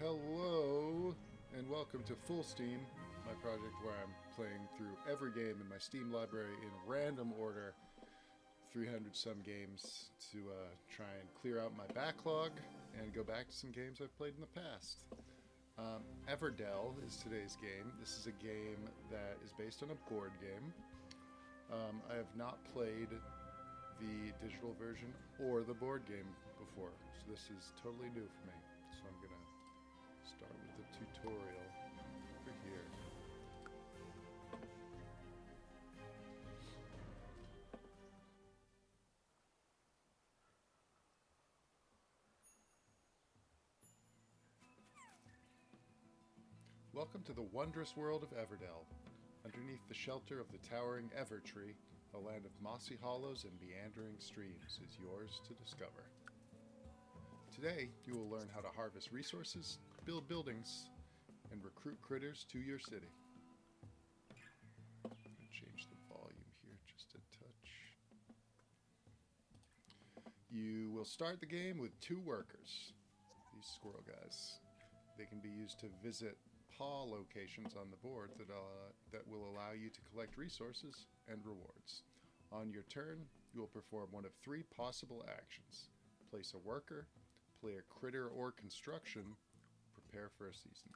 Hello, and welcome to Full Steam, my project where I'm playing through every game in my Steam library in random order, 300 some games to try and clear out my backlog and go back to some games I've played in the past. Everdell is today's game. This is a game that is based on a board game. I have not played the digital version or the board game before, so this is totally new for me. So I'm gonna start with the tutorial over here. Welcome to the wondrous world of Everdell. Underneath the shelter of the towering Ever Tree, a land of mossy hollows and meandering streams is yours to discover. Today, you will learn how to harvest resources, build buildings, and recruit critters to your city. I'm going to change the volume here just a touch. You will start the game with 2 workers, these squirrel guys. They can be used to visit paw locations on the board that will allow you to collect resources and rewards. On your turn, you will perform one of 3 possible actions. Place a worker, play a critter or construction, prepare for a season.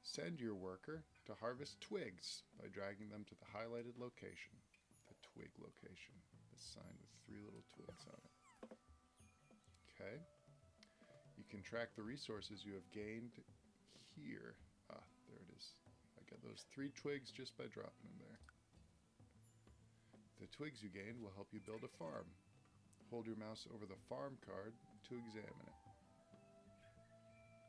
Send your worker to harvest twigs by dragging them to the highlighted location, the twig location, this sign with 3 little twigs on it. Okay. You can track the resources you have gained here. Ah, there it is. I got those 3 twigs just by dropping them there. The twigs you gained will help you build a farm. Hold your mouse over the farm card to examine it.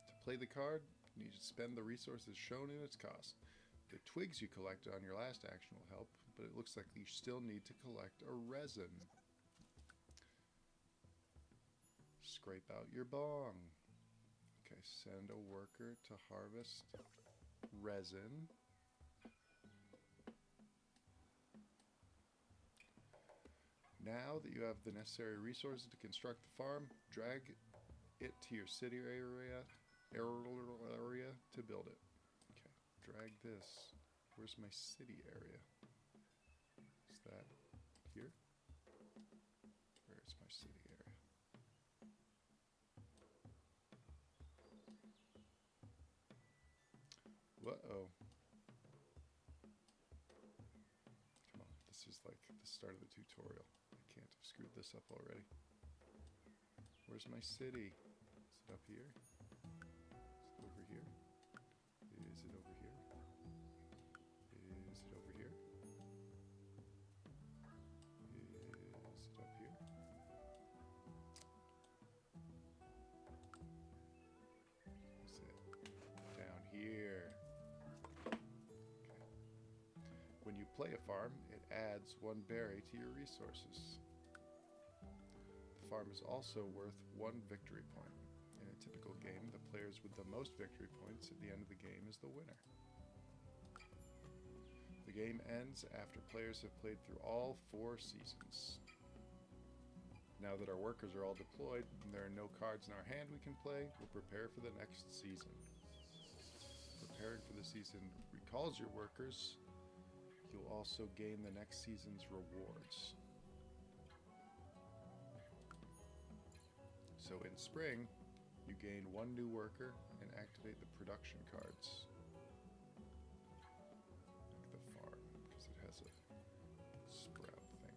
To play the card, you need to spend the resources shown in its cost. The twigs you collected on your last action will help, but it looks like you still need to collect a resin. Scrape out your bong. Okay, send a worker to harvest resin. Now that you have the necessary resources to construct the farm, drag it to your city area to build it. Okay, drag this. Where's my city area? Is that here? Where's my city area? Uh-oh. Come on, this is like the start of the tutorial. I can't have screwed this up already. Where's my city? Is it up here? Is it over here? Is it over here? Is it over here? Is it up here? Is it down here? When you play a farm, it adds 1 berry to your resources. The farm is also worth 1 victory point. In a typical game, the players with the most victory points at the end of the game is the winner. The game ends after players have played through all 4 seasons. Now that our workers are all deployed and there are no cards in our hand we can play, we'll prepare for the next season. Preparing for the season recalls your workers. You'll also gain the next season's rewards. So in spring, you gain 1 new worker and activate the production cards. Like the farm, because it has a sprout thing.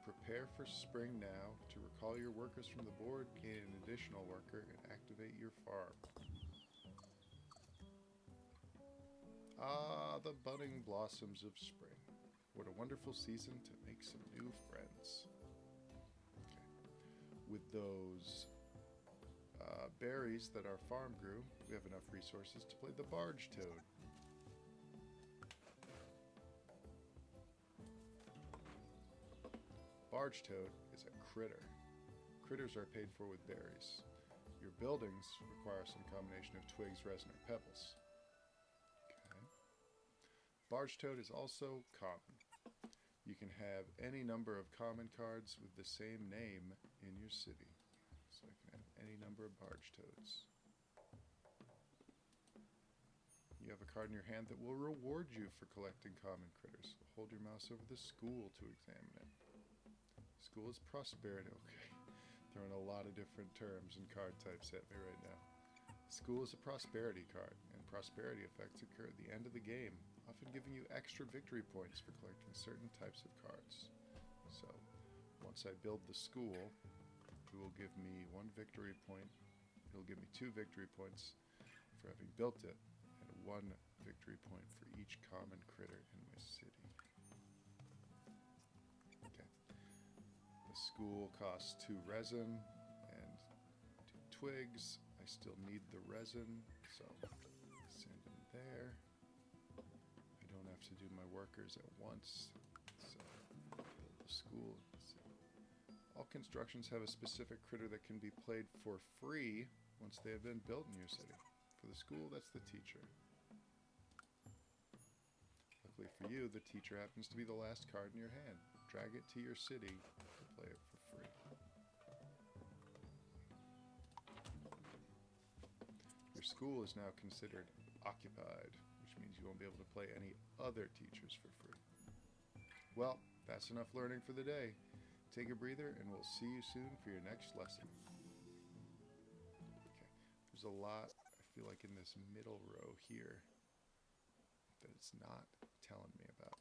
Prepare for spring now to recall your workers from the board, gain an additional worker, and activate your farm. Ah, the budding blossoms of spring. What a wonderful season to make some new friends. Okay. With those berries that our farm grew, we have enough resources to play the barge toad. Barge toad is a critter. Critters are paid for with berries. Your buildings require some combination of twigs, resin, or pebbles. Barge toad is also common. You can have any number of common cards with the same name in your city. So So I can have any number of barge toads. You have a card in your hand that will reward you for collecting common critters. Hold your mouse over the school to examine it. School is prosperity. Okay, throwing a lot of different terms and card types at me right now. School is a prosperity card, and prosperity effects occur at the end of the game, often giving you extra victory points for collecting certain types of cards. So, once I build the school, it will give me 1 victory point. It'll give me 2 victory points for having built it, and 1 victory point for each common critter in my city. Okay. The school costs 2 resin and 2 twigs. I still need the resin, so send them there. I don't have to do my workers at once, so build the school. All constructions have a specific critter that can be played for free once they have been built in your city. For the school, that's the teacher. Luckily for you, the teacher happens to be the last card in your hand. Drag it to your city to play it for free. Your school is now considered occupied, which means you won't be able to play any other teachers for free. Well, that's enough learning for the day. Take a breather, and we'll see you soon for your next lesson. Okay, there's a lot, I feel like, in this middle row here that it's not telling me about.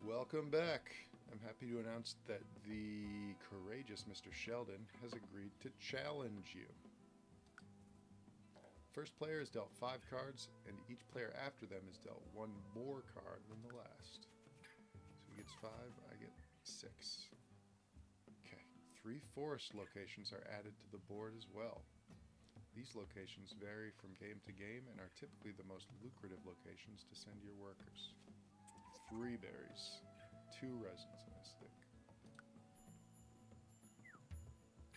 Welcome back. I'm happy to announce that the courageous Mr. Sheldon has agreed to challenge you. First player is dealt 5 cards, and each player after them is dealt 1 more card than the last. So he gets 5, I get 6. Okay, 3 forest locations are added to the board as well. These locations vary from game to game and are typically the most lucrative locations to send your workers. 3 berries, 2 resins and a stick.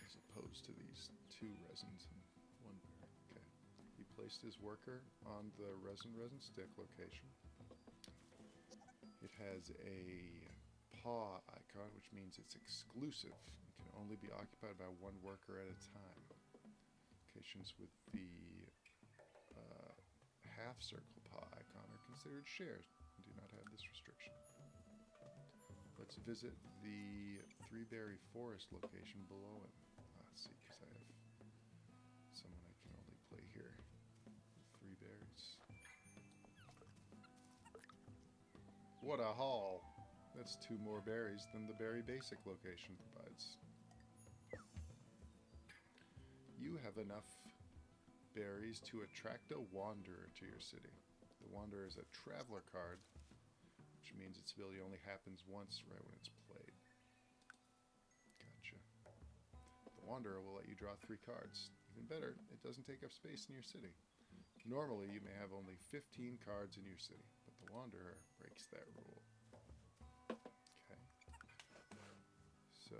As opposed to these 2 resins and 1 berry. Okay. He placed his worker on the resin stick location. It has a paw icon, which means it's exclusive. It can only be occupied by 1 worker at a time. Locations with the half circle paw icon are considered shared and do not have this restriction. Let's visit the 3-berry forest location below him. Let's see, because I have someone I can only play here. 3 berries. What a haul! That's 2 more berries than the berry basic location provides. You have enough berries to attract a wanderer to your city. The wanderer is a traveler card, which means its ability only happens once right when it's played. Gotcha. The wanderer will let you draw 3 cards. Even better, it doesn't take up space in your city. Normally, you may have only 15 cards in your city, but the wanderer breaks that rule. Okay. So,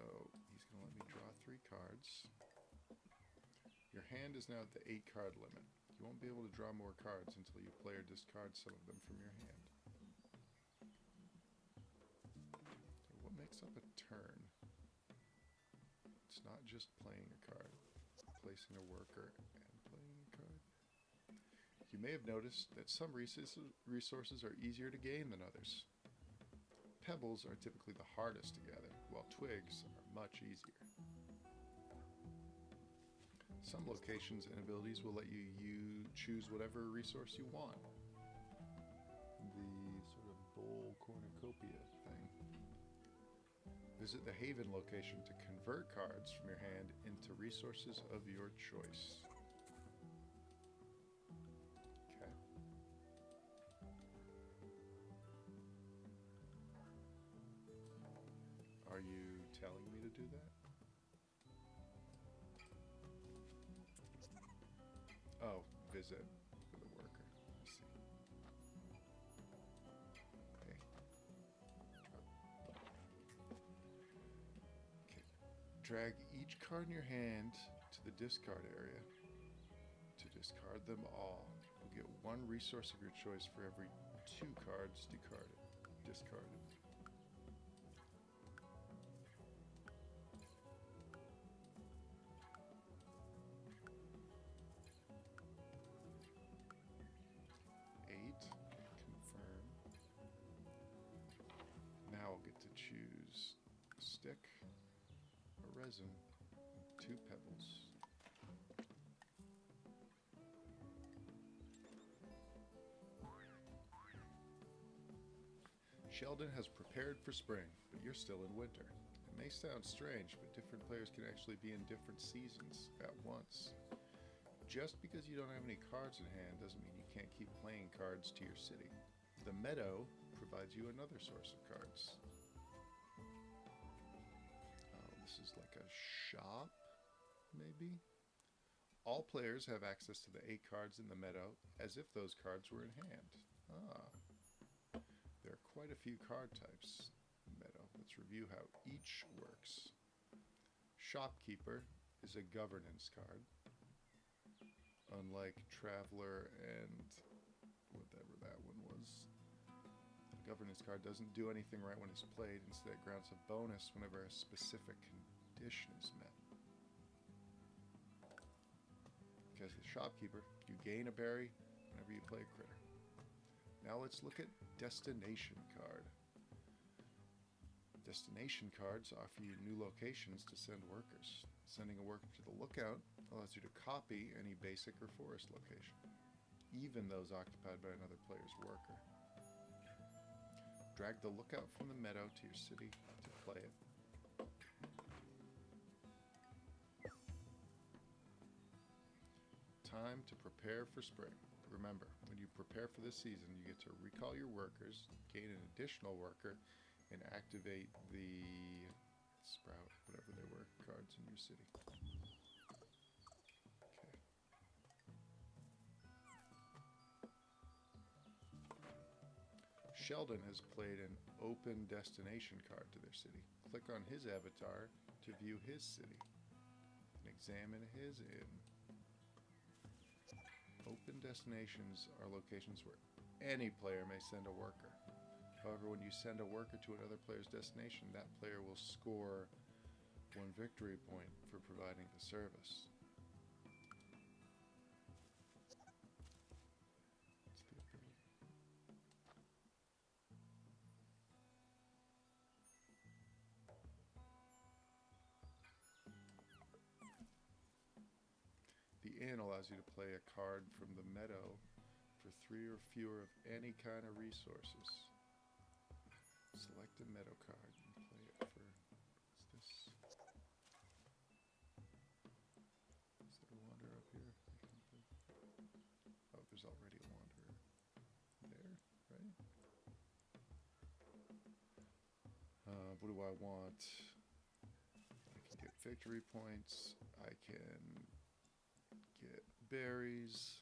he's going to let me draw 3 cards. Your hand is now at the 8 card limit. You won't be able to draw more cards until you play or discard some of them from your hand. So what makes up a turn? It's not just playing a card, placing a worker, and playing a card. You may have noticed that some resources are easier to gain than others. Pebbles are typically the hardest to gather, while twigs are much easier. Some locations and abilities will let you choose whatever resource you want. The sort of bowl cornucopia thing. Visit the Haven location to convert cards from your hand into resources of your choice. Okay. Are you telling me to do that? Oh, visit with a worker. I see. Okay. Okay. Drag each card in your hand to the discard area to discard them all. You'll get 1 resource of your choice for every 2 cards discarded. Confirm. Now I'll get to choose stick, a resin, and 2 pebbles. Sheldon has prepared for spring, but you're still in winter. It may sound strange, but different players can actually be in different seasons at once. Just because you don't have any cards in hand doesn't mean you can't keep playing cards to your city. The meadow provides you another source of cards. Oh, this is like a shop, maybe? All players have access to the 8 cards in the meadow, as if those cards were in hand. There are quite a few card types in the meadow. Let's review how each works. Shopkeeper is a governance card. Unlike Traveler and whatever that one was. The governance card doesn't do anything right when it's played. Instead, it grants a bonus whenever a specific condition is met. Because the shopkeeper, you gain a berry whenever you play a critter. Now let's look at destination card. Destination cards offer you new locations to send workers. Sending a worker to the lookout allows you to copy any basic or forest location, even those occupied by another player's worker. Drag the lookout from the meadow to your city to play it. Time to prepare for spring. Remember, when you prepare for this season, you get to recall your workers, gain an additional worker, and activate the sprout, whatever they were, cards in your city. Okay. Sheldon has played an open destination card to their city. Click on his avatar to view his city and examine his inn. Open destinations are locations where any player may send a worker. However, when you send a worker to another player's destination, that player will score 1 victory point for providing the service. That's the ability. The inn allows you to play a card from the meadow for 3 or fewer of any kind of resources. Select a meadow card and play it for, what's this? Is there a wanderer up here? Oh, there's already a wanderer there, right? What do I want? I can get victory points. I can get berries.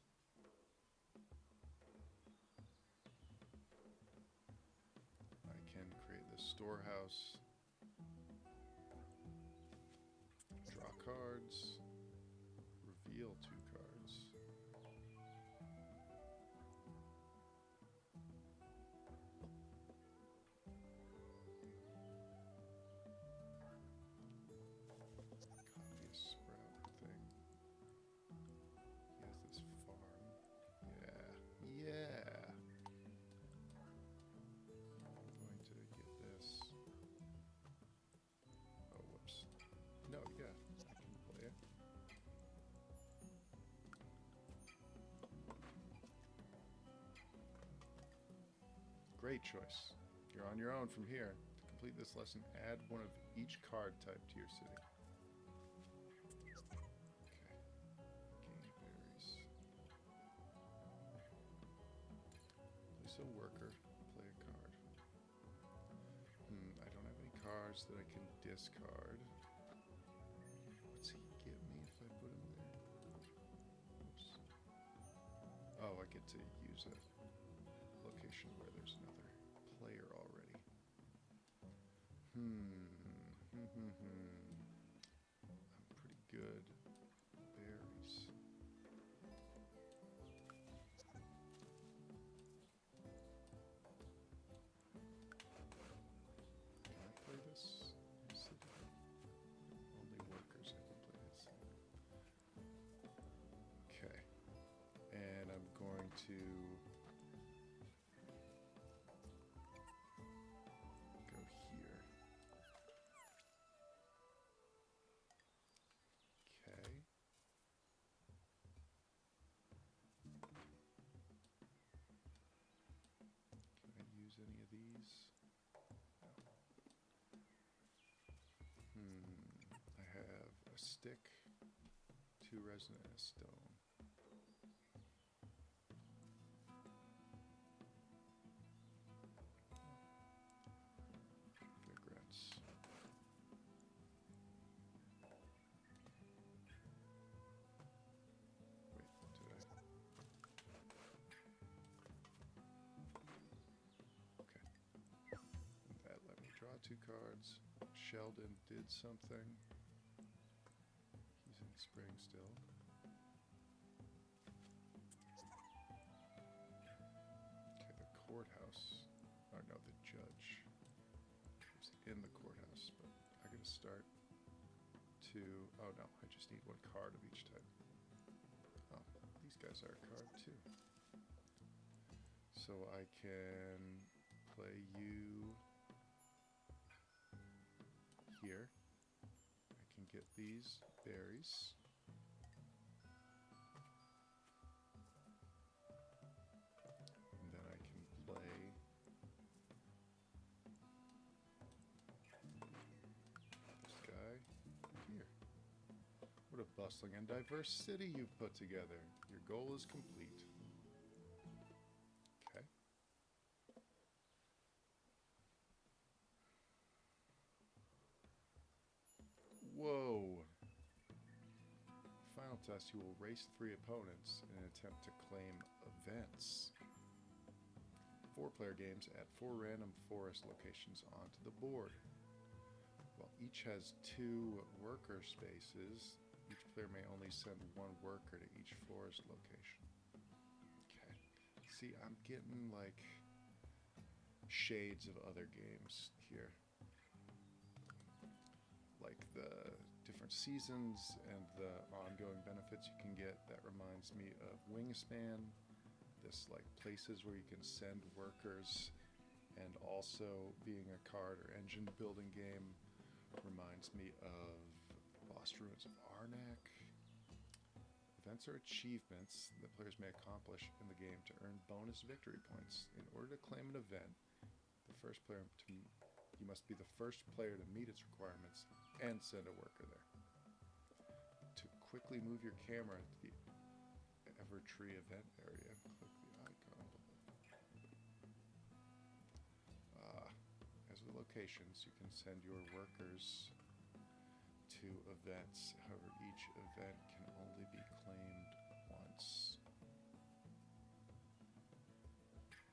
I can create the storehouse. Draw cards. Reveal 2 cards. Copy a sprout thing. He has this farm. Yeah. I'm going to get this. Oh, whoops. No, yeah, I can play it. Great choice. You're on your own from here. To complete this lesson, add 1 of each card type to your city. A worker, play a card. I don't have any cards that I can discard. What's he give me if I put him there? Oops. Oh, I get to use a location where there's another player already. I'm pretty good. Berries. any of these? No. I have a stick, 2 resin, and a stone. Regrets. Wait, did I? Okay. That let me draw 2 cards. Sheldon did something. He's in spring still. Okay, the courthouse. Oh no, the judge is in the courthouse, but I gotta start to. Oh no, I just need 1 card of each type. Oh, these guys are a card too. So I can play you here. I can get these berries. And then I can play this guy here. What a bustling and diverse city you've put together. Your goal is complete. Okay. Whoa. Final test, you will race 3 opponents in an attempt to claim events. 4-player games add 4 random forest locations onto the board. While each has 2 worker spaces, each player may only send 1 worker to each forest location. Okay. See, I'm getting like shades of other games here. Like the different seasons and the ongoing benefits you can get. That reminds me of Wingspan. This like places where you can send workers, and also being a card or engine building game reminds me of Lost Ruins of Arnak. Events are achievements that players may accomplish in the game to earn bonus victory points. In order to claim an event, you must be the first player to meet its requirements and send a worker there. To quickly move your camera to the Evertree event area, click the icon below. As with locations, you can send your workers to events. However, each event can only be claimed once.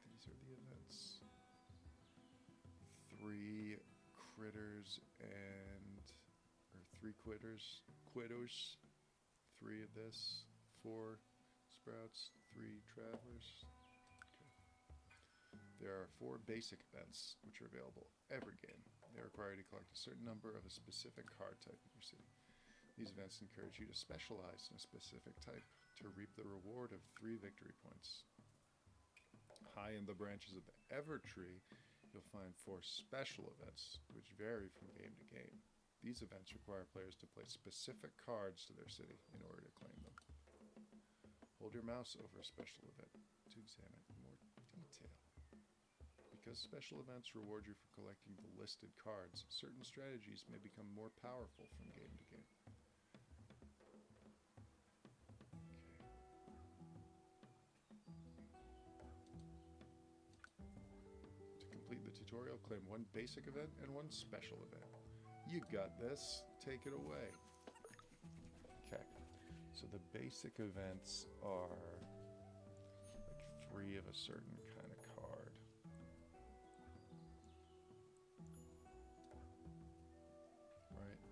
These are the events. 3 critters or 3 quitters, 3 of this, 4 sprouts, 3 travelers. Okay. There are 4 basic events which are available every game. They require you to collect a certain number of a specific card type in your city. These events encourage you to specialize in a specific type to reap the reward of 3 victory points. High in the branches of the Evertree, you'll find 4 special events, which vary from game to game. These events require players to place specific cards to their city in order to claim them. Hold your mouse over a special event to examine in more detail. Because special events reward you for collecting the listed cards, certain strategies may become more powerful from game to game. To complete the tutorial, claim 1 basic event and 1 special event. You got this. Take it away. Okay. So the basic events are like 3 of a certain kind of card. Right?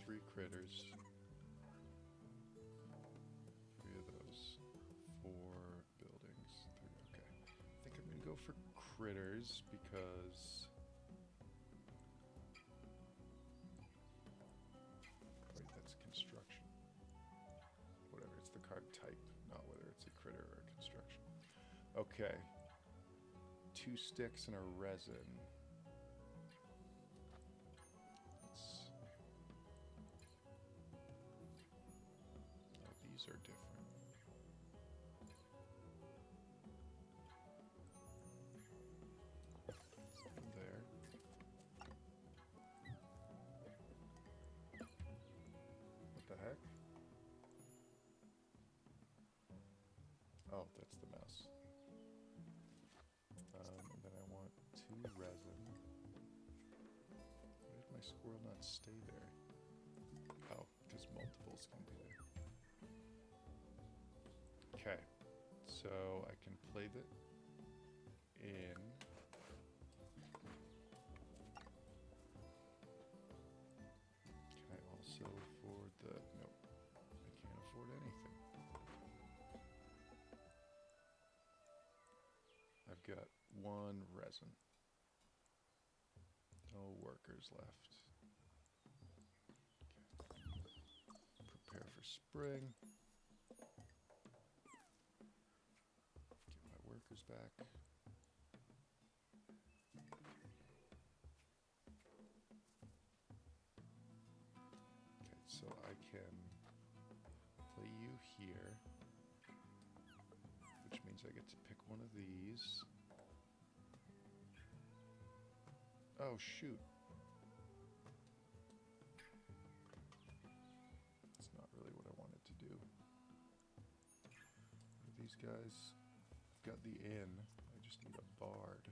3 critters. 3 of those. 4 buildings. 3. Okay. I think I'm going to go for critters because... Wait, that's construction. Whatever, it's the card type, not whether it's a critter or a construction. Okay. 2 sticks and a resin. Oh, these are different. Oh, that's the mouse. And then I want 2 resin. Why did my squirrel not stay there? Oh, because multiples can do that. Okay, so I can play the in. Can I also afford the... Nope, I can't afford anything. I've got 1 resin. No workers left. Okay. Prepare for spring. Get my workers back. Okay, so I can play you here, which means I get to pick one of these. Oh, shoot. That's not really what I wanted to do. These guys, I've got the inn. I just need a bard.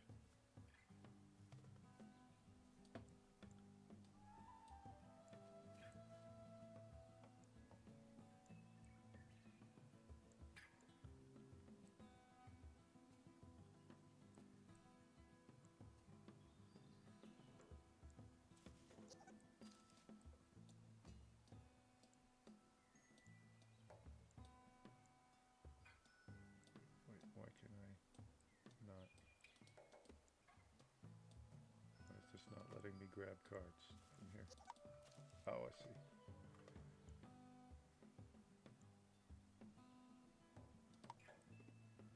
Wait, why can I not? Why is this not letting me grab cards from here? Oh, I see.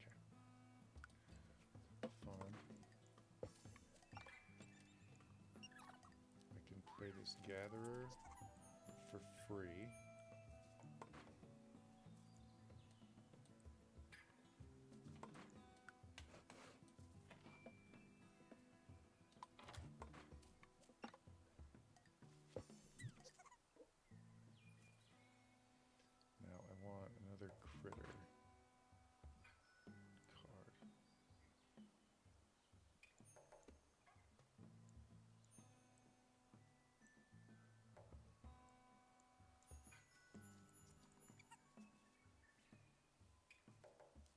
Okay. Fun. I can play this gatherer for free. Now I want another critter card.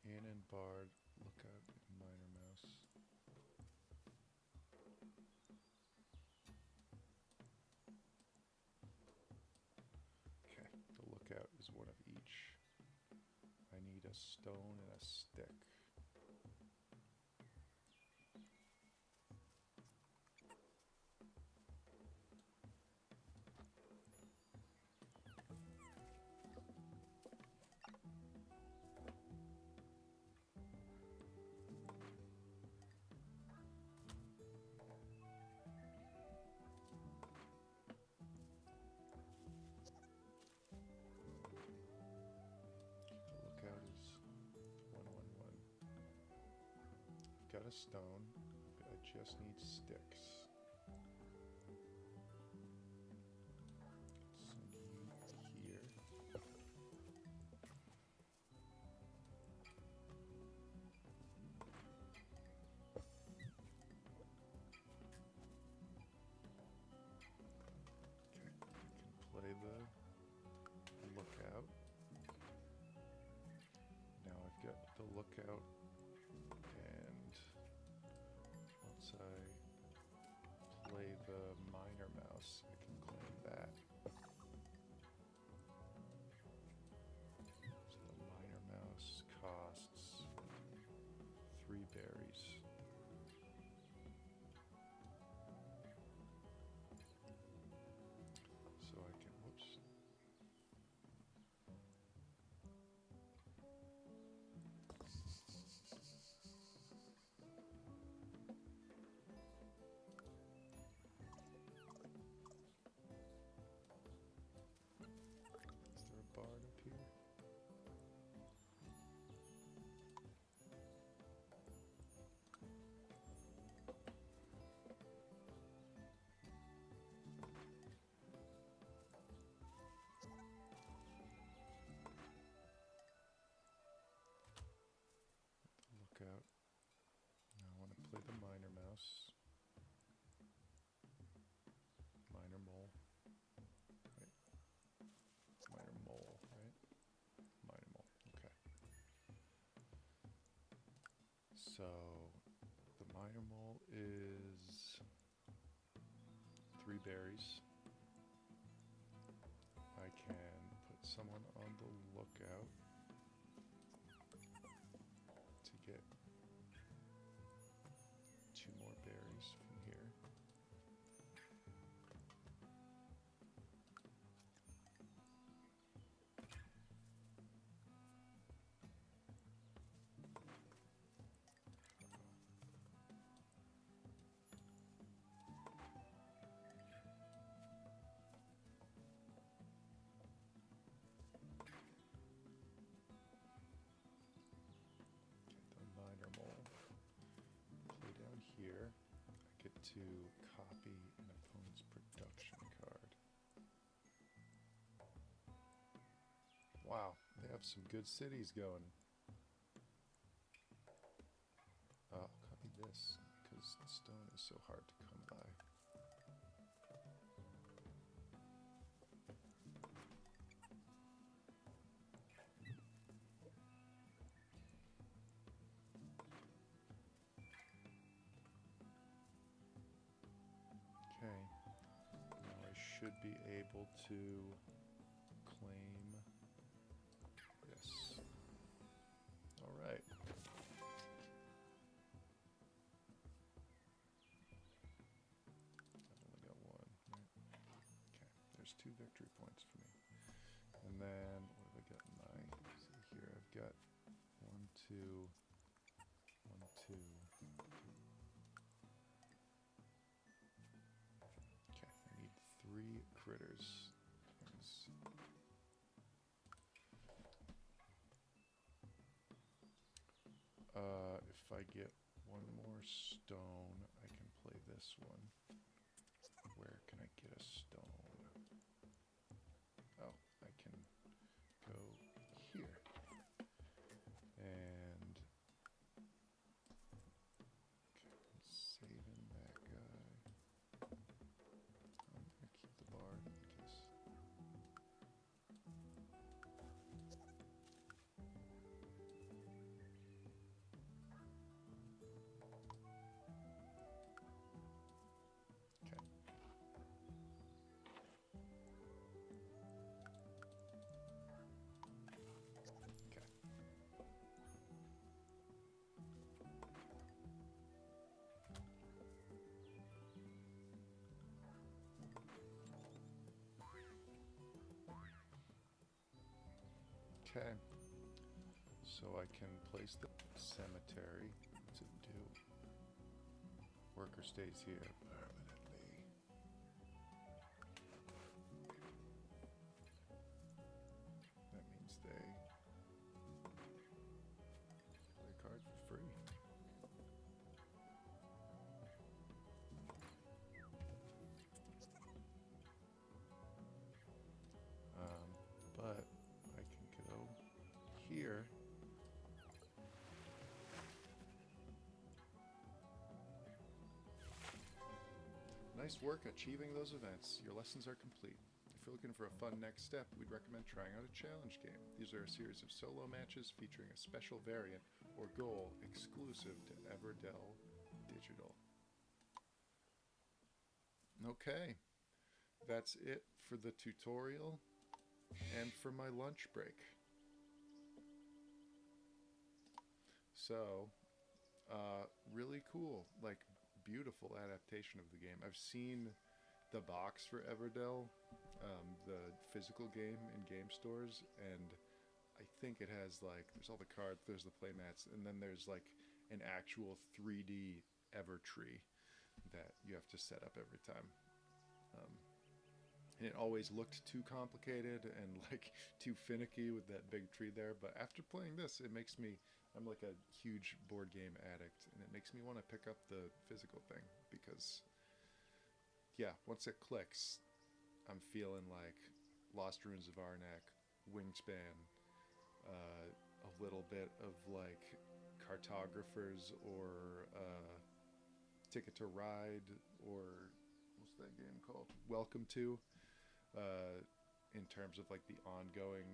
Inn and bard, lookout and minor mouse. Okay, the lookout is one of each. I need a stone and a stick. The lookout is 111. I've got a stone. I just need sticks. Send you here. Okay, I can play the lookout. Now I've got the lookout, and once I play the minor mouse, I can claim that. So the minor mouse costs 3 berries. So I can, whoops. Is there a bard up here? mouse. Minor mole. Right. Minor mole, right? Minor mole. Okay. So the minor mole is 3 berries. I can put someone on the lookout to get 2 more berries from here. The minor mole. Play down here. I get to copy an opponent's production card. Wow, they have some good cities going. I'll copy this because stone is so hard to come by. Okay, now I should be able to claim this. All right. I've only got 1, right? Okay, there's 2 victory points for me. And then, what have I got in my, see here, I've got 1, 2, 1, 2. Okay, I need 3 critters. If I get 1 more stone, I can play this one. Where can I get a stone? Oh, I can go here. And okay, I'm saving that guy. I'm gonna keep the bar in case. Okay. Okay. Okay, so I can place the cemetery to do. Worker stays here permanently. That means they play a card for free. But I can go here. Nice work achieving those events. Your lessons are complete. If you're looking for a fun next step, we'd recommend trying out a challenge game. These are a series of solo matches featuring a special variant or goal exclusive to Everdell Digital. Okay, that's it for the tutorial and for my lunch break. So, really cool, like beautiful adaptation of the game. I've seen the box for Everdell, the physical game in game stores, and I think it has like, there's all the cards, there's the playmats, and then there's like an actual 3D Evertree that you have to set up every time. And it always looked too complicated and like too finicky with that big tree there, but after playing this, it makes me, I'm like a huge board game addict, and it makes me want to pick up the physical thing because, yeah, once it clicks, I'm feeling like Lost Ruins of Arnak, Wingspan, a little bit of like Cartographers or Ticket to Ride, or what's that game called? Welcome to, in terms of like the ongoing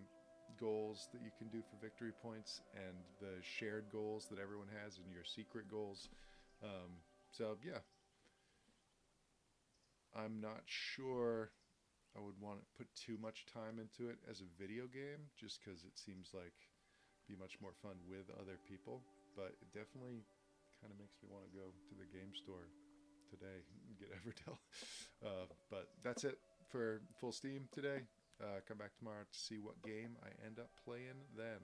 goals that you can do for victory points and the shared goals that everyone has and your secret goals. So yeah, I'm not sure I would want to put too much time into it as a video game, just because it seems like be much more fun with other people. But it definitely kind of makes me want to go to the game store today and get Everdell. But that's it for Full Steam today. Come back tomorrow to see what game I end up playing then.